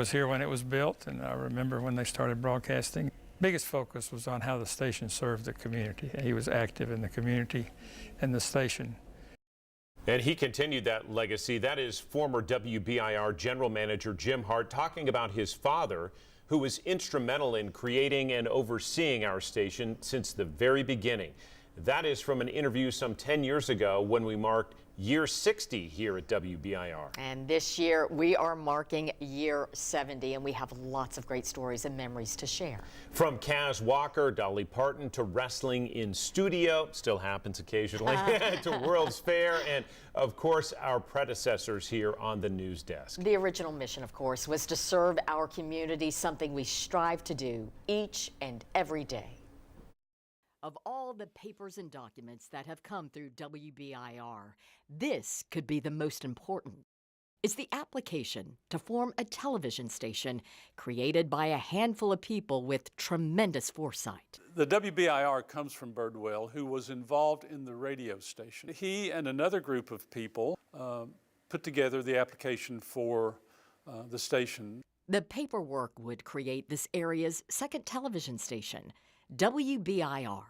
Was here when it was built, and I remember when they started broadcasting. Biggest focus was on how the station served the community. He was active in the community and the station. And he continued that legacy. That is former WBIR General Manager Jim Hart talking about his father, who was instrumental in creating and overseeing our station since the very beginning. That is from an interview some 10 years ago when we marked year 60 here at WBIR. And this year we are marking year 70, and we have lots of great stories and memories to share. From Kaz Walker, Dolly Parton, to wrestling in studio, still happens occasionally, to World's Fair, and of course our predecessors here on the news desk. The original mission, of course, was to serve our community, something we strive to do each and every day. Of all the papers and documents that have come through WBIR, this could be the most important. It's the application to form a television station created by a handful of people with tremendous foresight. The WBIR comes from Birdwell, who was involved in the radio station. He and another group of people put together the application for the station. The paperwork would create this area's second television station, WBIR.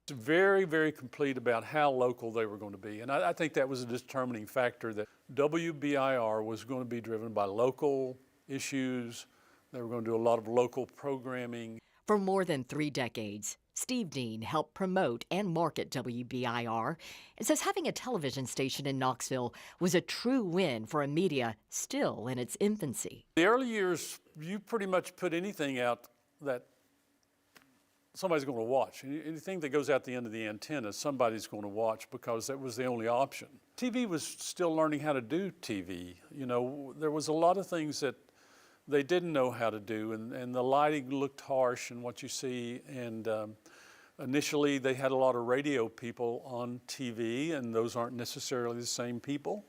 It's very, very complete about how local they were going to be. And I think that was a determining factor, that WBIR was going to be driven by local issues. They were going to do a lot of local programming. For more than 3 decades, Steve Dean helped promote and market WBIR and says having a television station in Knoxville was a true win for a media still in its infancy. The early years, you pretty much put anything out that somebody's going to watch. Anything that goes out the end of the antenna, somebody's going to watch, because that was the only option. TV was still learning how to do TV. You know, there was a lot of things that they didn't know how to do, and the lighting looked harsh in what you see. And initially, they had a lot of radio people on TV, and those aren't necessarily the same people.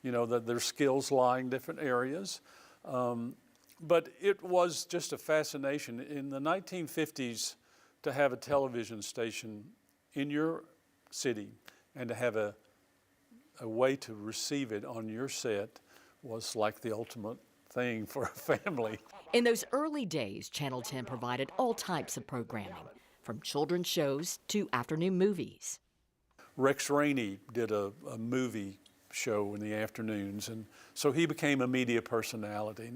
You know, that their skills lie in different areas. But it was just a fascination. In the 1950s, to have a television station in your city and to have a way to receive it on your set was like the ultimate thing for a family. In those early days, Channel 10 provided all types of programming, from children's shows to afternoon movies. Rex Rainey did a movie show in the afternoons, and so he became a media personality.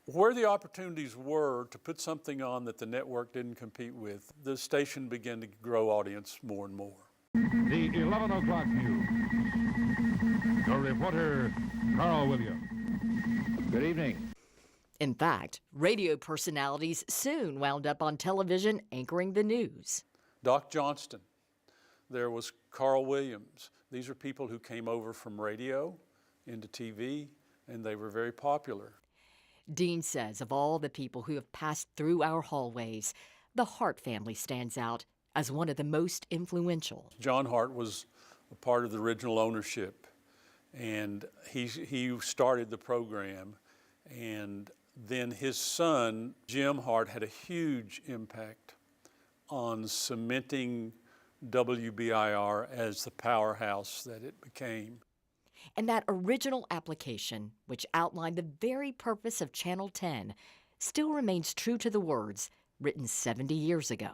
Where the opportunities were to put something on that the network didn't compete with, the station began to grow audience more and more. The 11 o'clock news. Your reporter, Carl Williams. Good evening. In fact, radio personalities soon wound up on television anchoring the news. Doc Johnston, there was Carl Williams. These are people who came over from radio into TV, and they were very popular. Dean says of all the people who have passed through our hallways, the Hart family stands out as one of the most influential. John Hart was a part of the original ownership, and he started the program, and then his son, Jim Hart, had a huge impact on cementing WBIR as the powerhouse that it became. And that original application, which outlined the very purpose of Channel 10, still remains true to the words written 70 years ago.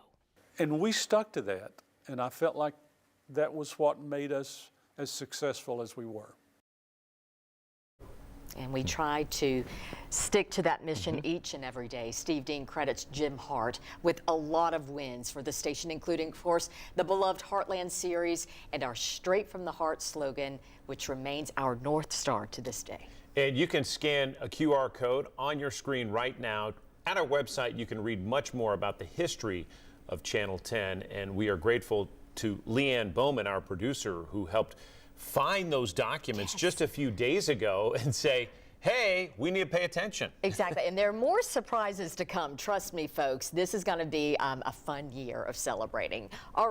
And we stuck to that, and I felt like that was what made us as successful as we were. And we try to stick to that mission each and every day. Steve Dean credits Jim Hart with a lot of wins for the station, including, of course, the beloved Heartland series and our Straight from the Heart slogan, which remains our North Star to this day. And you can scan a QR code on your screen right now. At our website, you can read much more about the history of Channel 10, and we are grateful to Leanne Bowman, our producer, who helped find those documents just a few days ago and say, hey, we need to pay attention. Exactly, and there are more surprises to come. Trust me, folks, this is going to be a fun year of celebrating. All right.